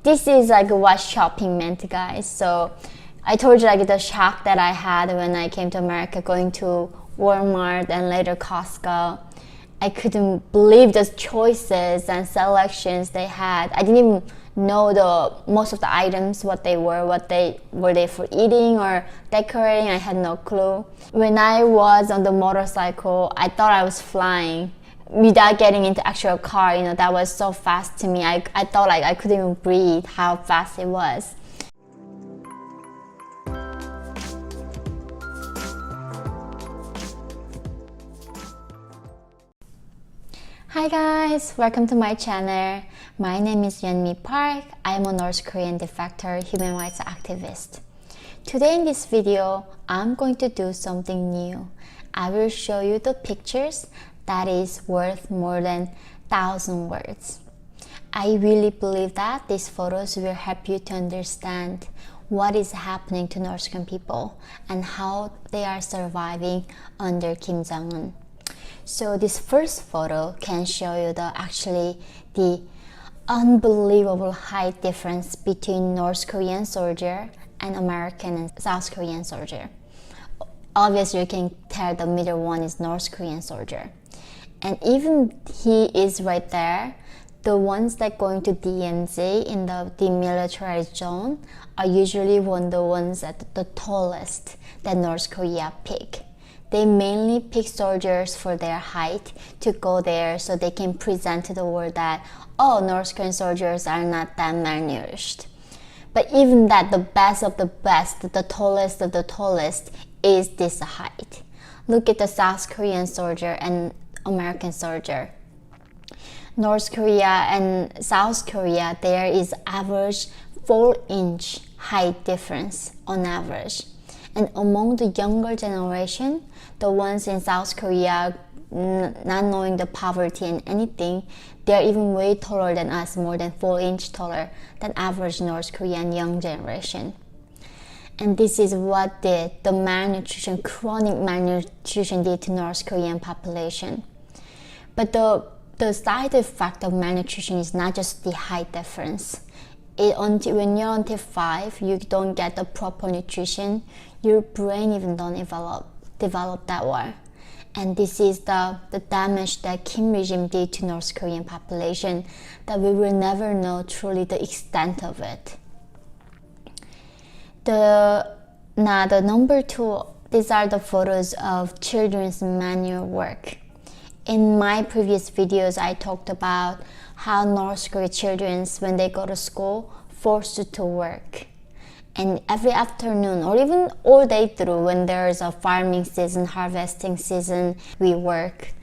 this is like what shopping meant, guys. So I told you like the shock that I had when I came to America, going to Walmart and later Costco. I couldn't believe the choices and selections they had. I didn't even know the most of the items, what they were they for eating or decorating. I had no clue. When I was on the motorcycle, I thought I was flying without getting into actual car. You know, that was so fast to me. I thought like I couldn't even breathe how fast it was. Hi guys, welcome to my channel. My name is Yeonmi Park. I am a North Korean defector human rights activist. Today in this video, I'm going to do something new. I will show you the pictures that is worth more than 1,000 words. I really believe that these photos will help you to understand what is happening to North Korean people and how they are surviving under Kim Jong-un. So this first photo can show you the unbelievable height difference between North Korean soldier and American and South Korean soldier. Obviously you can tell the middle one is North Korean soldier. And even he is right there, the ones that going to DMZ in the demilitarized zone are usually the ones at the tallest that North Korea pick. They mainly pick soldiers for their height to go there so they can present to the world that, oh, North Korean soldiers are not that malnourished. But even that, the best of the best, the tallest of the tallest is this height. Look at the South Korean soldier and American soldier. North Korea and South Korea, there is average 4-inch height difference on average. And among the younger generation, the ones in South Korea not knowing the poverty and anything, they're even way taller than us, more than 4-inch taller than average North Korean young generation. And this is what the malnutrition, chronic malnutrition did to North Korean population. But the side effect of malnutrition is not just the height difference. When you're until 5, you don't get the proper nutrition, your brain even don't develop that well. And this is the damage that Kim regime did to North Korean population that we will never know truly the extent of it. The number 2, these are the photos of children's manual work. In my previous videos, I talked about how North Korean children, when they go to school, forced to work. And every afternoon, or even all day through, when there is a farming season, harvesting season, we work.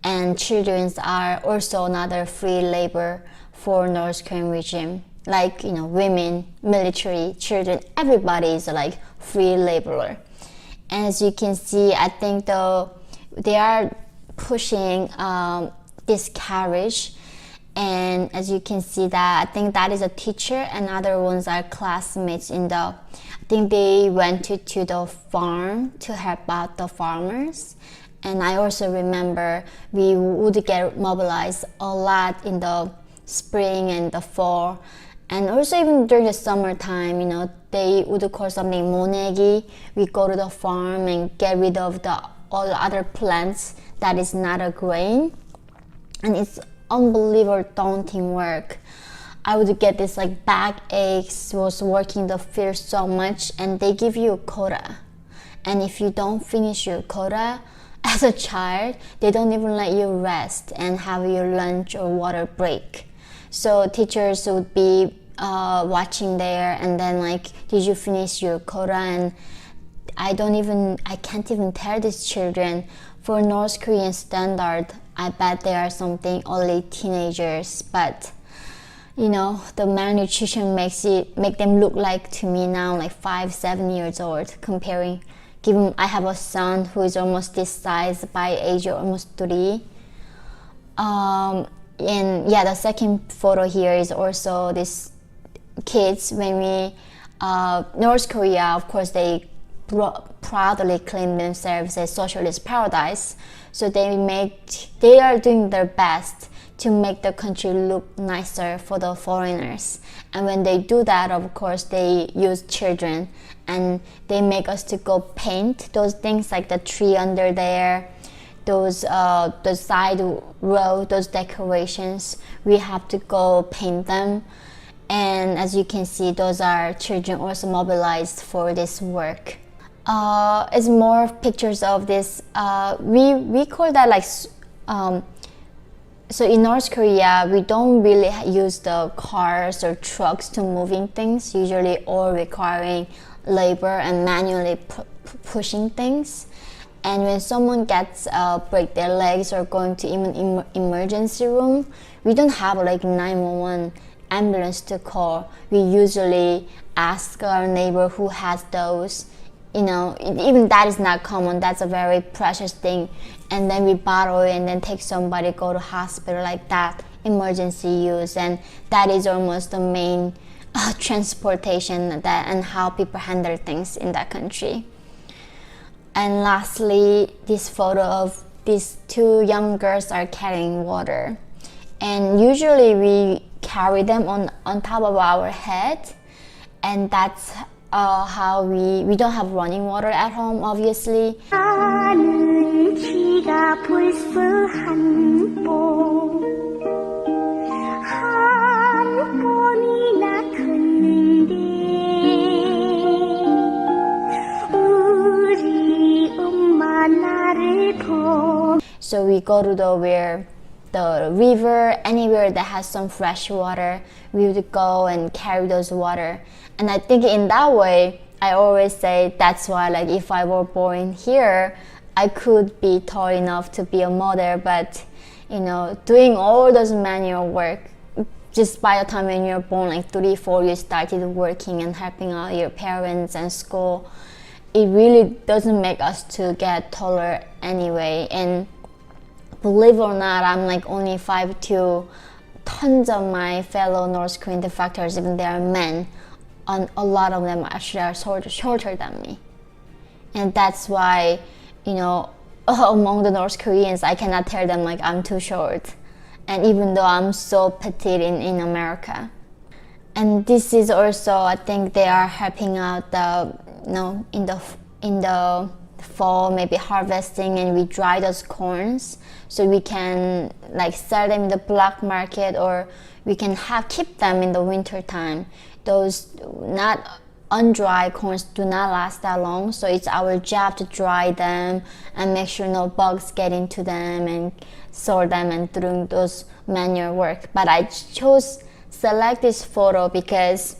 And children are also another free labor for North Korean regime. Like, you know, women, military, children, everybody is like free laborer. And as you can see, I think they are pushing this carriage. And as you can see that, I think that is a teacher and other ones are classmates I think they went to the farm to help out the farmers. And I also remember we would get mobilized a lot in the spring and the fall. And also even during the summertime, you know, they would call something monegi. We go to the farm and get rid of all the other plants that is not a grain. And it's unbelievable daunting work. I would get this like back aches, was working the field so much, and they give you a quota. And if you don't finish your quota as a child, they don't even let you rest and have your lunch or water break. So teachers would be watching there and then like, did you finish your quota? And I can't even tell these children, for North Korean standard, I bet they are something only teenagers, but you know, the malnutrition make them look like to me now like 5-7 years old, given I have a son who is almost this size by age of almost 3. And yeah, the second photo here is also this kids when we North Korea, of course, they proudly claim themselves as socialist paradise. So they are doing their best to make the country look nicer for the foreigners. And when they do that, of course, they use children and they make us to go paint those things like the tree under there, those the side row, those decorations. We have to go paint them. And as you can see, those are children also mobilized for this work. It's more pictures of this. We call that like so in North Korea, we don't really use the cars or trucks to moving things, usually all requiring labor and manually pushing things. And when someone gets break their legs or going to even emergency room, we don't have like 911 ambulance to call. We usually ask our neighbor who has those. You know, even that is not common. That's a very precious thing. And then we borrow it and then take somebody, go to hospital like that, emergency use. And that is almost the main transportation that and how people handle things in that country. And lastly, this photo of these two young girls are carrying water. And usually we carry them on top of our head. And that's how we don't have running water at home, obviously. So we go to the river, anywhere that has some fresh water, we would go and carry those water. And I think in that way, I always say that's why, like, if I were born here, I could be tall enough to be a mother. But you know, doing all those manual work, just by the time when you're born, like 3, 4, you started working and helping out your parents and school, it really doesn't make us to get taller anyway. And believe it or not, I'm like only 5'2". Tons of my fellow North Korean defectors, even they are men, and a lot of them actually are shorter than me. And that's why, you know, among the North Koreans, I cannot tell them like I'm too short. And even though I'm so petite in America. And this is also, I think they are helping out the, you know, in the fall, maybe harvesting, and we dry those corns so we can like sell them in the black market, or we can keep them in the winter time. Those not undried corns do not last that long, so it's our job to dry them and make sure no bugs get into them and sort them and doing those manual work. But I chose select this photo because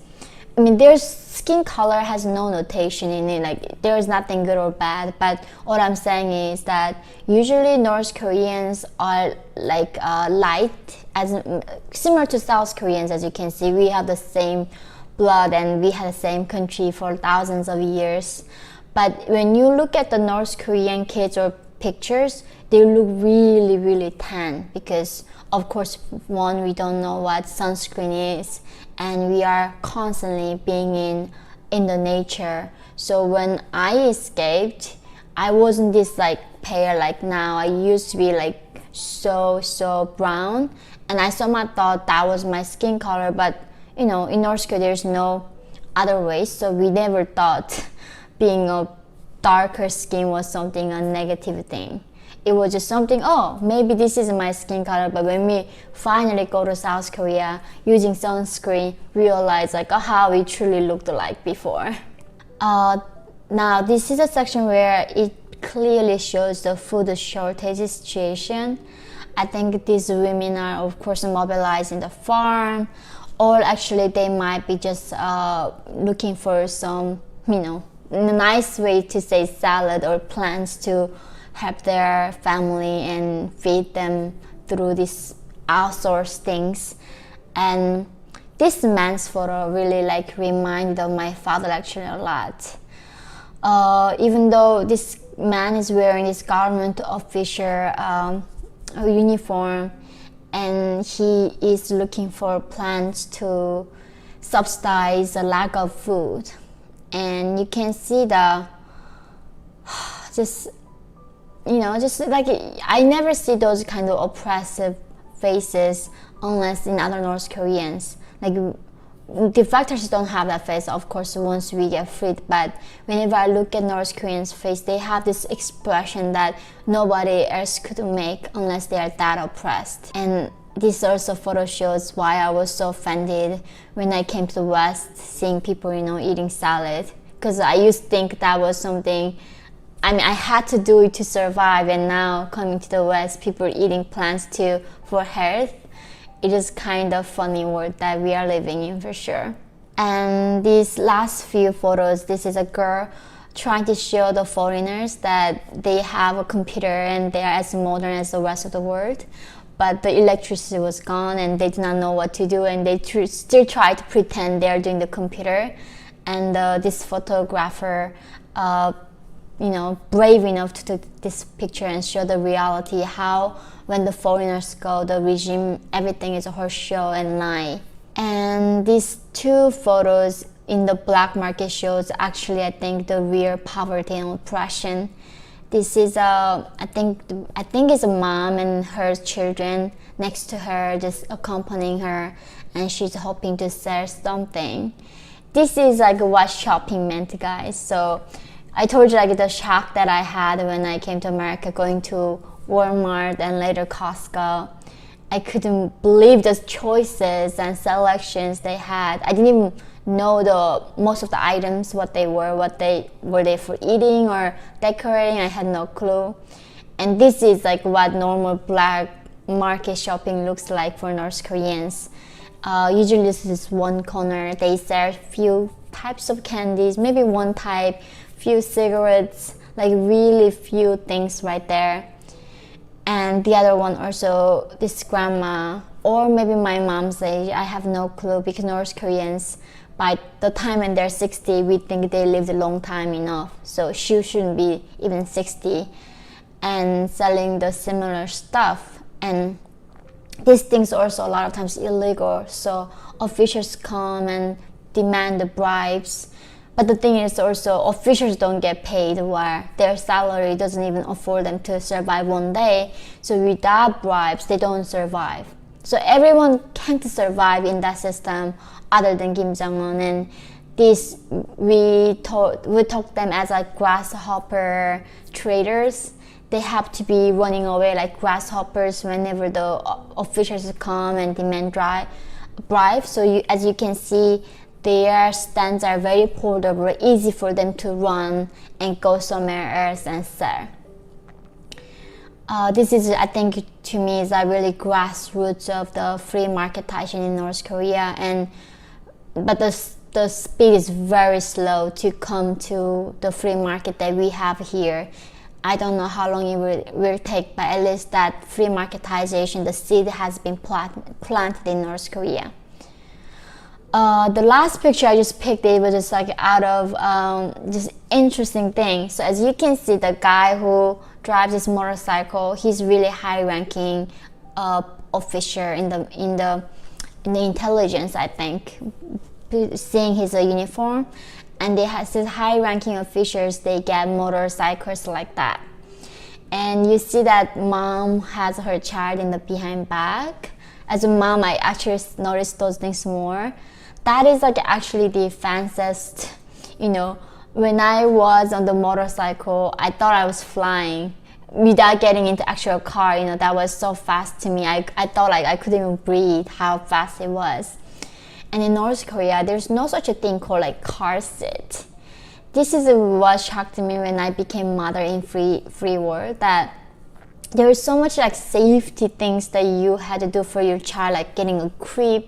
I mean, their skin color has no notation in it, like there is nothing good or bad. But what I'm saying is that usually North Koreans are like light, as similar to South Koreans. As you can see, we have the same blood and we had the same country for thousands of years. But when you look at the North Korean kids or pictures, they look really, really tan because, of course, one, we don't know what sunscreen is, and we are constantly being in the nature. So when I escaped, I wasn't this like pale like now. I used to be like so brown, and I somehow thought that was my skin color. But you know, in North Korea, there's no other race, so we never thought being a darker skin was something a negative thing. It was just something, oh, maybe this is my skin color. But when we finally go to South Korea using sunscreen, realize like how we truly looked like before. Now this is a section where it clearly shows the food shortage situation. I think these women are of course mobilized in the farm, or actually they might be just looking for some, you know, nice way to say salad or plants to help their family and feed them through these outsourced things. And this man's photo really like reminded of my father actually a lot. Even though this man is wearing this government official uniform, and he is looking for plants to subsidize the lack of food. And you can see the just, you know, just like I never see those kind of oppressive faces unless in other North Koreans. Like defectors don't have that face, of course, once we get freed, but whenever I look at North Koreans' face, they have this expression that nobody else could make unless they are that oppressed. And this also photo shows why I was so offended when I came to the West, seeing people, eating salad. Because I used to think that was something, I had to do it to survive, and now coming to the West, people are eating plants too for health. It is kind of funny world that we are living in, for sure. And these last few photos, this is a girl trying to show the foreigners that they have a computer and they are as modern as the rest of the world. But the electricity was gone and they did not know what to do, and they still try to pretend they are doing the computer. And this photographer, brave enough to take this picture and show the reality, how when the foreigners go, the regime, everything is a horse show and lie. And these two photos in the black market shows actually, I think, the real poverty and oppression. This is I think it's a mom and her children next to her, just accompanying her, and she's hoping to sell something. This is like what shopping meant, guys. So I told you like the shock that I had when I came to America, going to Walmart and later Costco. I couldn't believe the choices and selections they had. I didn't even know most of the items, what they were they for eating or decorating. I had no clue. And this is like what normal black market shopping looks like for North Koreans. Usually this is one corner. They sell few types of candies, maybe one type, few cigarettes, like really few things right there. And the other one also, this grandma, or maybe my mom's age, I have no clue, because North Koreans, by the time when they're 60, we think they lived a long time enough. So she shouldn't be even 60, and selling the similar stuff. And these things are also a lot of times illegal. So officials come and demand the bribes. But the thing is also, officials don't get paid, where their salary doesn't even afford them to survive one day. So without bribes, they don't survive. So everyone can't survive in that system other than Kim Jong-un. And this, we talk them as like grasshopper traders. They have to be running away like grasshoppers whenever the officials come and demand bribes. So as you can see, their stands are very portable, easy for them to run and go somewhere else and sell. This is, I think, to me, is a really grassroots of the free marketization in North Korea. But the speed is very slow to come to the free market that we have here. I don't know how long it will take, but at least that free marketization, the seed has been planted in North Korea. The last picture I just picked, it was just like out of just interesting thing. So as you can see, the guy who drives this motorcycle, he's really high-ranking official in the intelligence, I think. Seeing his uniform, and they have these high-ranking officials, they get motorcycles like that. And you see that mom has her child in the behind back. As a mom, I actually noticed those things more. That is like actually the fanciest, when I was on the motorcycle, I thought I was flying without getting into actual car. That was so fast to me. I thought like I couldn't even breathe how fast it was. And in North Korea, there's no such a thing called like car seat. This is what shocked me when I became mother in free world, that there is so much like safety things that you had to do for your child, like getting a crib,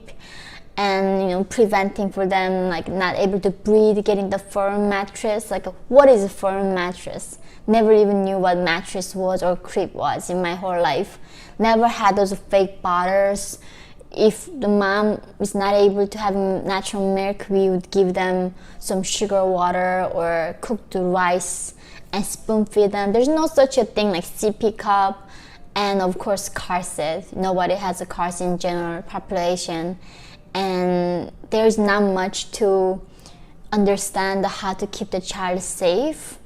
and preventing for them like not able to breathe, getting the firm mattress. Like, what is a firm mattress? Never even knew what mattress was or crib was in my whole life. Never had those fake bottles. If the mom is not able to have natural milk, we would give them some sugar water or cooked rice and spoon feed them. There's no such a thing like sippy cup, and of course car seat. Nobody has a car seat in general population. And there's not much to understand how to keep the child safe.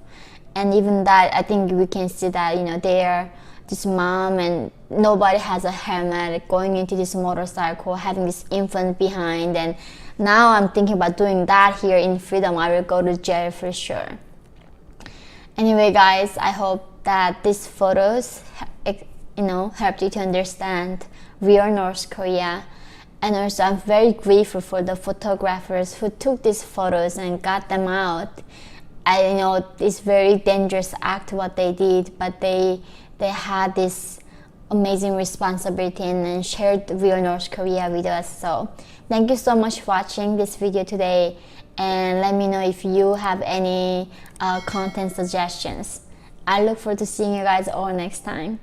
And even that, I think we can see that they are this mom and nobody has a helmet going into this motorcycle, having this infant behind, and now I'm thinking about doing that here in Freedom. I will go to jail for sure. Anyway guys, I hope that these photos helped you to understand real North Korea. And also I'm very grateful for the photographers who took these photos and got them out. I know it's very dangerous act what they did, but they had this amazing responsibility and shared real North Korea with us. So thank you so much for watching this video today, and let me know if you have any content suggestions. I look forward to seeing you guys all next time.